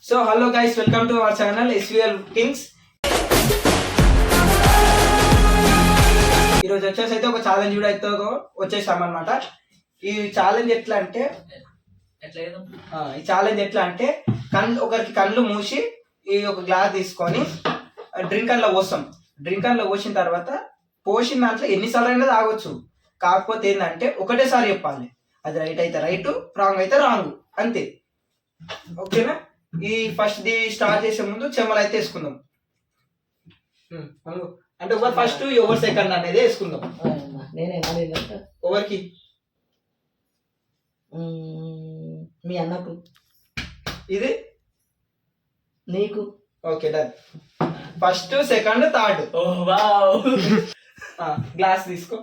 So hello guys, welcome to our channel SVL Kings. ఈరోజు వచ్చేసి అయితే ఒక ఛాలెంజ్ కూడా అయితే వచ్చేసామన్నమాట. ఈ ఛాలెంజ్ ఎట్లా అంటే ఒకరికి కళ్ళు మూసి ఈ ఒక గ్లాస్ తీసుకొని డ్రింకర్లో పోస్తాం. డ్రింకర్లో పోసిన తర్వాత పోసిన దాంట్లో ఎన్నిసార్లు అయినా తాగొచ్చు. కాకపోతే ఏంటంటే ఒకటేసారి చెప్పాలి. అది రైట్ అయితే రైట్, రాంగ్ అయితే రాంగ్, అంతే. ఓకేనా? ఈ ఫస్ట్ ది స్టార్ట్ చేసే ముందు చెమ్మలు అయితే వేసుకుందాం. అంటే ఎవరు ఫస్ట్ ఎవరు సెకండ్ అనేది వేసుకుందాం. ఎవరికి? మీ అన్నకు. ఇది నీకు. Okay, done. First second third. Glass తీసుకో.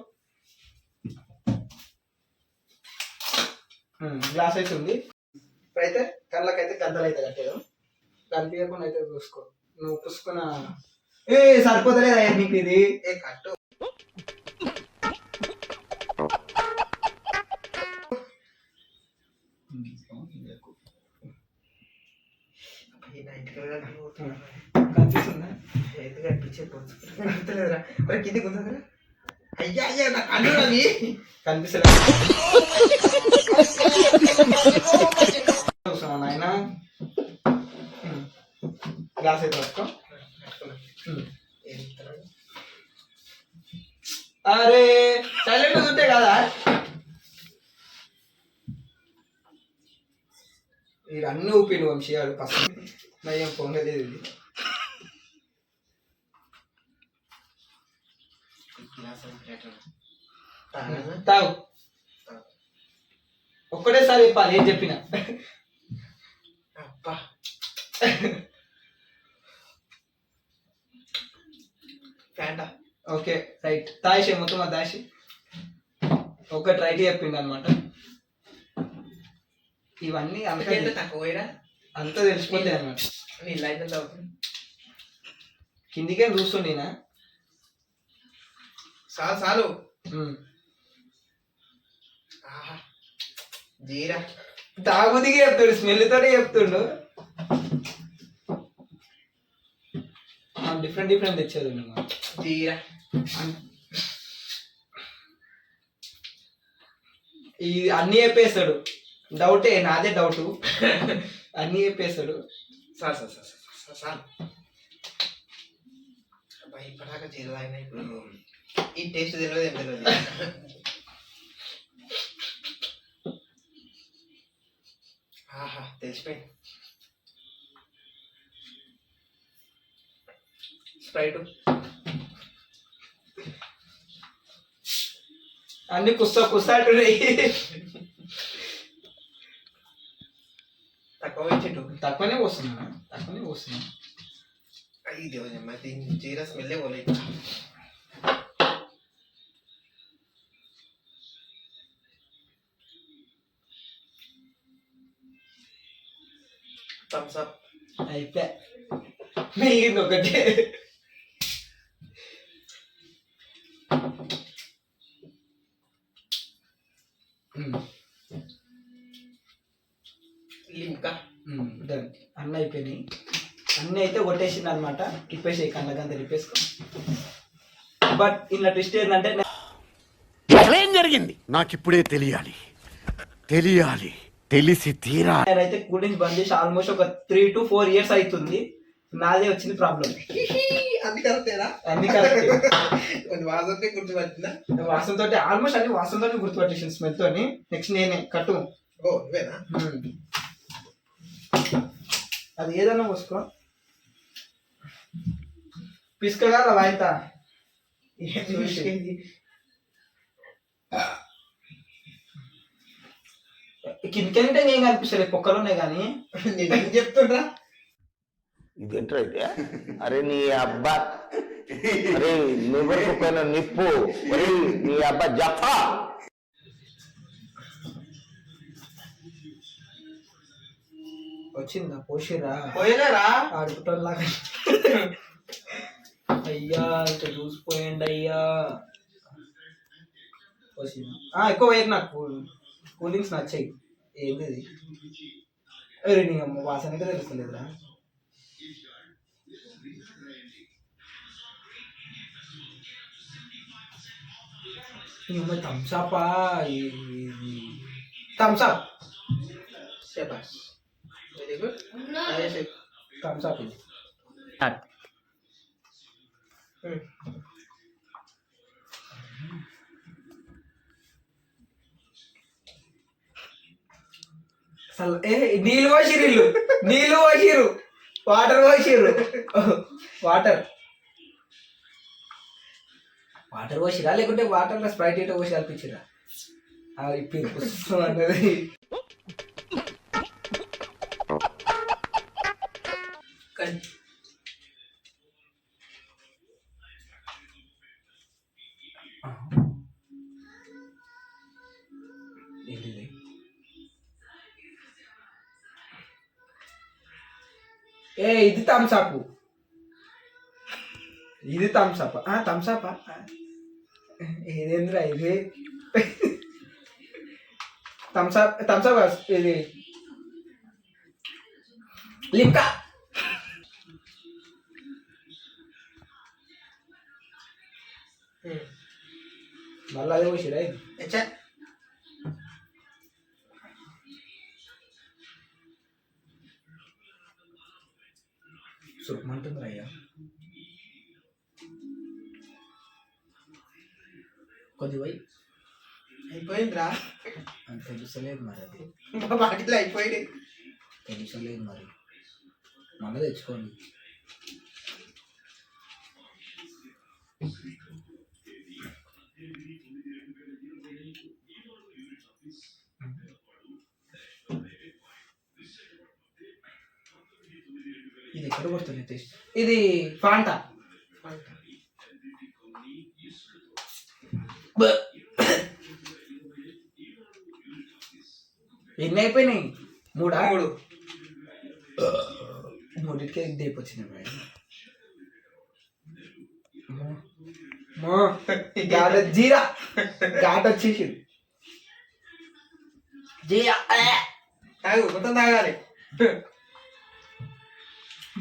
గ్లాస్ అయితే ఉంది. ఇప్పుడైతే కళ్ళకైతే గద్దలు అయితే కట్టేదాం. కనిపించకుండా అయితే చూసుకో. నువ్వు పుసుకున్న సరిపోతలేదా నీకు ఇది? కట్టు. కనిపిస్తుందా? అయితే కనిపించే కనిపించలేదురా. మరి కింది కొందరా? అయ్యా అయ్యా, నా కళ్ళు అవి కనిపిస్తలేదు. నాయన గ్లాస్ అయితే పట్టుకో. అరే సైలెంట్ ఉంటే కదా. ఇది అన్ని ఊపిను వంశీయాడు ఫస్ట్. నయ్యం పొంగలేదు ఇది. తాగు. ఒక్కటేసారి చెప్పాలి ఏం చెప్పినా. Okay right. తాయిషే మొత్తం అది దాసి ఒకటి రైట్ చెప్పింది అనమాట. ఇవన్నీ అంత తక్కువ అంతా తెలిసిపోతాయి అనమాట. కిందికే చూస్తుండేనా? చాలు. జీరా తాగుదిగా చెప్తాడు, స్మెల్ తోటే చెప్తుండు. డిఫరెంట్ డిఫరెంట్ తెచ్చేది జీరా. ఈ అన్ని చెప్పేస్తాడు. డౌటే, నాదే డౌట్. అన్ని చెప్పేస్తాడు. Sir sir sir sir sir అబ్బాయి ఇప్పటిదాకా జీరా అయినా ఇప్పుడు ఈ టేస్ట్ తెలియదు ఏం తెలియదు. ఆహా తెలిసిపోయింది. స్ప్రైట్ అన్ని కుస్తాటున్నాయి. తక్కువనే పోస్తున్నా. ఇది జీరా స్మెల్లే పోలేదు. థమ్స్ అప్ అయిపోయా. మిగిలింది ఒకటే. అన్నీ అయిపోయినాయి. అన్నీ అయితే కొట్టేసింది అనమాట. తిప్పేసి కళ్ళకంతా తిప్పేసుకో. బట్ ఇలా ట్విస్ట్ ఏంటంటే ఏం జరిగింది నాకు ఇప్పుడే తెలియాలి తెలిసి తీరా. నేనైతే కూల్ డ్రింక్స్ బంద్ చేసి ఆల్మోస్ట్ ఒక 3 to 4 years అవుతుంది. నాదే వచ్చింది ప్రాబ్లం. అన్ని కరెక్టేనా? అన్ని కరెక్ట్. వాసనతో గుర్తుపట్టిందా? వాసనతో ఆల్మోస్ట్ అన్ని వాసనతో గుర్తుపట్టేసింది, స్మెల్ తోని. నెక్స్ట్ నేనే కట్టు. ఓ ఇవేనా? అది ఏదన్నా పోసుకో. పిసుకగా వాయిత కిందకంటే నేను కనిపిస్తలే, పొక్కలు ఉన్నాయి కానీ చెప్తుండ్రా. ఇదేంట్రా అయితే? అరే నీ అబ్బా, అరే నివరకు పైన నిప్పు, మరి నీ అబ్బా జఫా. వచ్చిందా? పోసిరా పోయలేరా? ఆడుకుంటాలాగా. అయ్యా ఇంకా చూసిపోయండి అయ్యా. వచ్చిందా? ఎక్కువ వేయకు, నాకు కూల్ డ్రింక్స్ నచ్చాయి. ఏంది అరే నీ అమ్మ వాసనకే తెలుస్తలేదురా. నీ అమ్మ థమ్సాపా థమ్సాప్ శబాష్ వెరీ గుడ్ థమ్సాప్ ఇది. అసలు నీళ్ళు పోసిరు ఇల్లు, నీళ్ళు పోసిరు, వాటర్ పోసిరు, వాటర్ వాటర్ పోసిరా లేకుంటే వాటర్లో స్ప్రైట్ ఏటో పోసి కల్పించిరా? ఇప్పుడు పుస్తకం అన్నది ఏంటిది? ఇది థమ్సాప్, ఇది థమ్సాప్. థమ్సాపా ఏదేంద్రా ఇది? థమ్సాప్ థమ్సాప్ ఇది లిమ్కా. మళ్ళీ అదే పోసిరా ఇది? సుఖమంటుందిరా అయ్యా. కొద్ది పోయి అయిపోయిందిరా, తెలుసలేదు మరి, అది మా బాటిలో అయిపోయింది. తెలుసలేదు మరి, మళ్ళీ తెచ్చుకోండి. ఇది ఎక్కడ కొడుతుంది టేస్ట్? ఇది ఫాంటా. ఎన్ని అయిపోయినాయి? మూడా? మూడింటికే దీపు వచ్చినాయి. జీరా ఘాట్ వచ్చేసి జీరా తాగు, మొత్తం తాగాలి.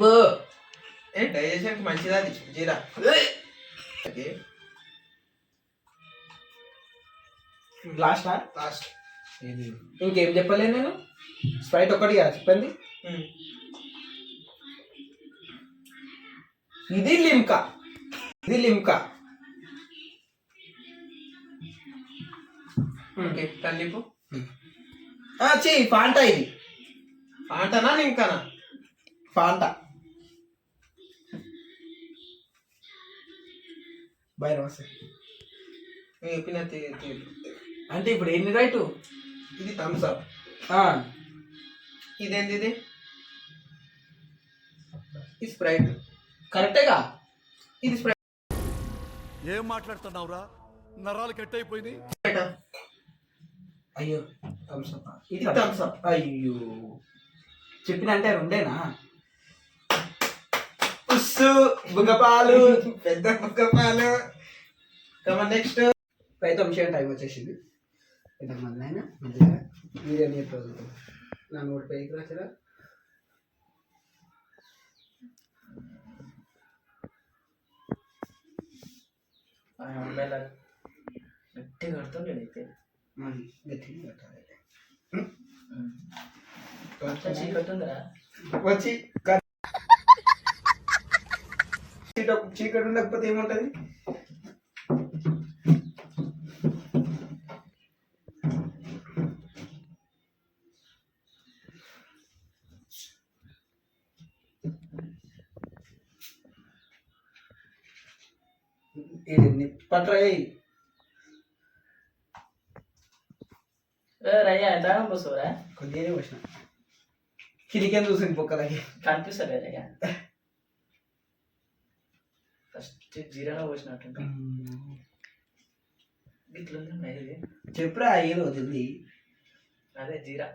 బో డైజెషన్ కి మంచిదా అది జీరా. లాస్ట్ లాస్ట్ ఇంకేం చెప్పలేదు నేను. స్ప్రైట్ ఒక్కటి చెప్పింది. ఇది లిమ్కా, ఇది లిమ్కా. ఓకే కందిపు ఫాంటా. ఇది ఫాంటానా నింకానా? ఫాంటా. బాయ్ నమస్తే. చెప్పిన అంటే ఇప్పుడు ఎన్ని రైటు? ఇది థమ్స్ అప్. ఇదేంది? ఇది స్ప్రైట్. కరెక్టేగా? ఇది స్ప్రైట్. ఏం మాట్లాడుతున్నావురా? నరాలు కట్ అయిపోయింది. అయ్యో థమ్స్ అప్. ఇది థమ్స్ అప్. అయ్యో చెప్పినంటే రెండేనా? ఉస్సు బుగ్గపాలు, పెద్ద బుగ్గపాలు. నెక్స్ట్ రైతు అంశం టైం వచ్చేసింది. ఇంతకుమంది అయినా మంచిగా వీడియో నీరు రోజులు నా నోటి పైకి రాచరా. గట్టి కడుతుంది అయితే మరి గట్టిగా కట్టాలి. చీకటి ఉందిరా. వచ్చి చీకటి ఉండకపోతే ఏముంటది? ఇది పట్రై రయ్యా ఎంత పోసావురా? కొద్దిగానే వచ్చిన కిలికేం చూసింది పొక్కలకి కనిపిస్తలే రయ్యా. ఫస్ట్ జీరాలో పోసినట్టు ఇట్లుంది ఇది. చెప్పురా ఏదో జల్దీ. అదే జీరా.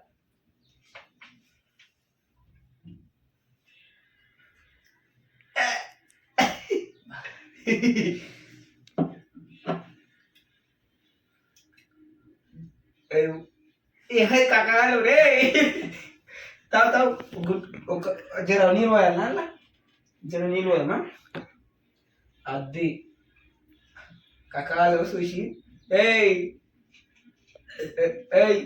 ఏమై కక్కగాలు రే. తావు ఒక జర నీళ్ళు పోయాలనా అలా జర నీళ్ళు పోయామా అది కకాలు చూసి ఏయ్ ఏయ్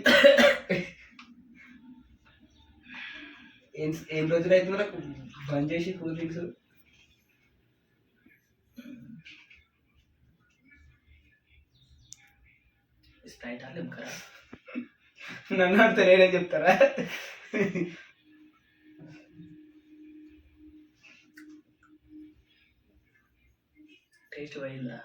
ఏం రోజులు అయితే నాకు బంద్ చేసి కూల్ డ్రింక్స్ స్ప్రైట్ ఆలేం కదా నన్ను అంత నేనే చెప్తారా టేస్ట్ పోయిందా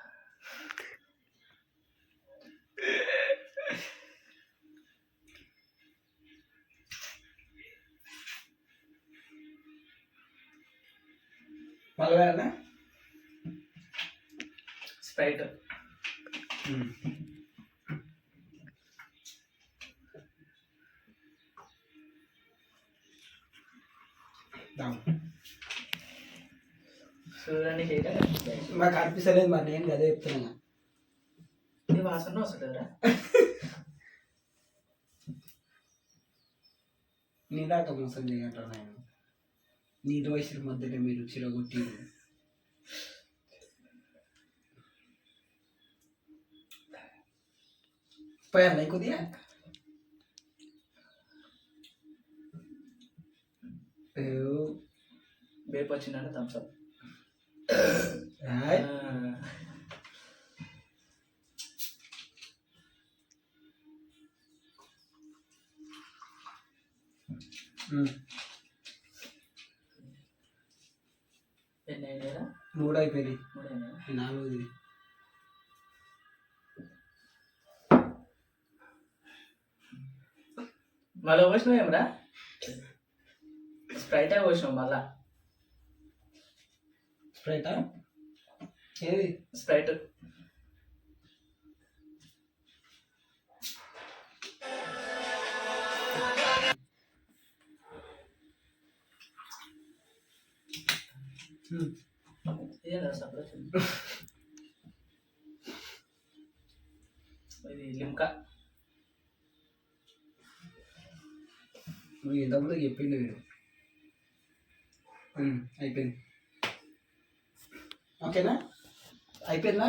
మళ్ళీ స్ప్రైట్ చూడండి మాకు అనిపిస్తలేదు మరి నేను అదే చెప్తున్నా నీ వాసన వస్తుందిరా నీ దాకా మోసం చేయంటారు నేను నీ వయసు మధ్యలో మీరు చిరగొట్టి పోయాలి కొద్దిగా వేపు వచ్చిందంటే థమ్స్అప్ ఎన్ని అయినాయిరా 3 అయిపోయింది 3 అయినా 4ది మళ్ళీ పోసినావు ఏమరా స్ప్రైట్ అయి పోసినావు మళ్ళా స్ప్రైటా ఏది స్ప్రైట్ ఏదా సపరేట్ ఇది లిమ్కా నువ్వు ఎంతమంది చెప్పిండు వీడు అయిపోయింది ఓకేనా అయిపోయిందా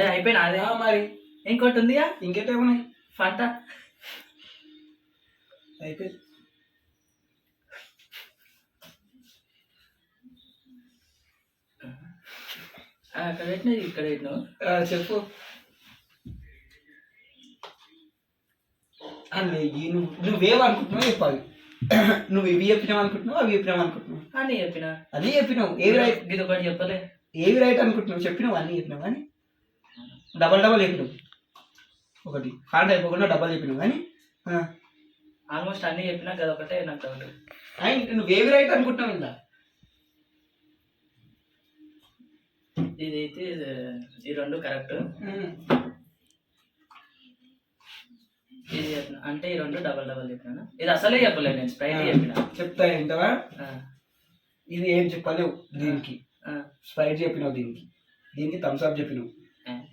అయిపోయినా అదే మరి ఇంకోటి ఉందిగా ఇంకేటేమున్నాయి ఫంటా అయిపోయింది అక్కడ పెట్టినది ఇక్కడ పెట్టినావు చెప్పు నువ్వేమనుకుంటున్నావు చెప్పాలి నువ్వు ఇవి చెప్పినావు అనుకుంటున్నావు అవి చెప్పినావు అనుకుంటున్నావు అని చెప్పిన అదే చెప్పినావు ఏవి రైట్ ఇది ఒకటి చెప్పలే ఏవి రైట్ అనుకుంటున్నావు చెప్పినావు అన్నీ చెప్పినావు కానీ డబల్ చెప్పినావు ఒకటి హార్డ్ అయిపోకుండా డబల్ చెప్పినావు కానీ ఆల్మోస్ట్ అన్ని చెప్పినా కదా ఒకటే నాకు డౌట్ అండ్ నువ్వేవి రైట్ అనుకుంటున్నావు ఇందా ఇదైతే ఈ రెండు కరెక్ట్ ఇది చెప్పిన అంటే ఈ రెండు డబల్ చెప్పినా ఇది అసలే చెప్పలేదు నేను స్ప్రైట్ చెప్పిన చెప్తా ఏంటవా ఇది ఏం చెప్పలేవు దీనికి స్ప్రైట్ చెప్పినావు దీనికి థమ్స్ అప్ చెప్పినావు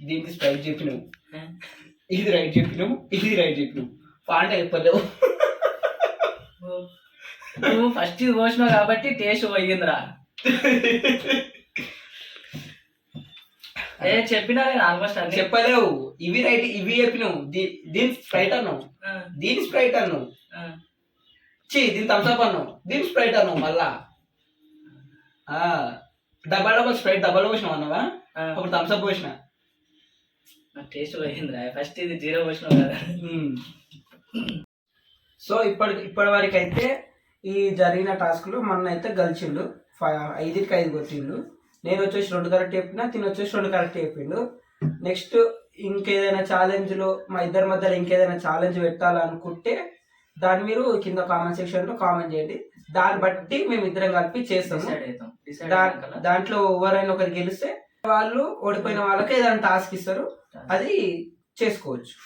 దీనికి స్ప్రైట్ చెప్పినావు ఇది రైట్ చెప్పినావు ఇది రైట్ చెప్పినావు పాంట చెప్పలేవు నువ్వు ఫస్ట్ ఇది పోసినావు కాబట్టి టేస్ట్ పోయిందిరా చెప్పినా నేను ఆల్మోస్ట్ అన్ని చెప్పలేవు ఇవి రైట్ ఇవి చెప్పినావు దీని స్ప్రైట్ అన్నావు దీని స్ప్రైట్ అన్నావు దీని థమ్స్ అప్ అన్నావు దీని స్ప్రైట్ అన్నావు మళ్ళా డబల్ స్ప్రైట్ డబల్ పోసినావు అన్నావా అప్పుడు థమ్స్ అప్ పోసిన నాకు టేస్ట్ పోయిందిరా ఫస్ట్ ఇది 0 పోసినావు కదా సో ఇప్పటి వరకు అయితే ఈ జరిగిన టాస్క్లు మొన్న అయితే గెలిచిండు 5కి 5 కొట్టిండు నేను వచ్చేసి 2 కరెక్ట్ చెప్పినా తిని వచ్చేసి 2 కరెక్ట్ చెప్పిండు నెక్స్ట్ ఇంకేదైనా ఛాలెంజ్లో మా ఇద్దరి మధ్యలో ఇంకేదైనా ఛాలెంజ్ పెట్టాలనుకుంటే దాన్ని మీరు కింద కామెంట్ సెక్షన్లో కామెంట్ చేయండి దాన్ని బట్టి మేము ఇద్దరం కలిపి చేస్తాము దాంట్లో ఎవరైనా ఒకరు గెలిస్తే వాళ్ళు ఓడిపోయిన వాళ్ళకి ఏదైనా టాస్క్ ఇస్తారు అది చేసుకోవచ్చు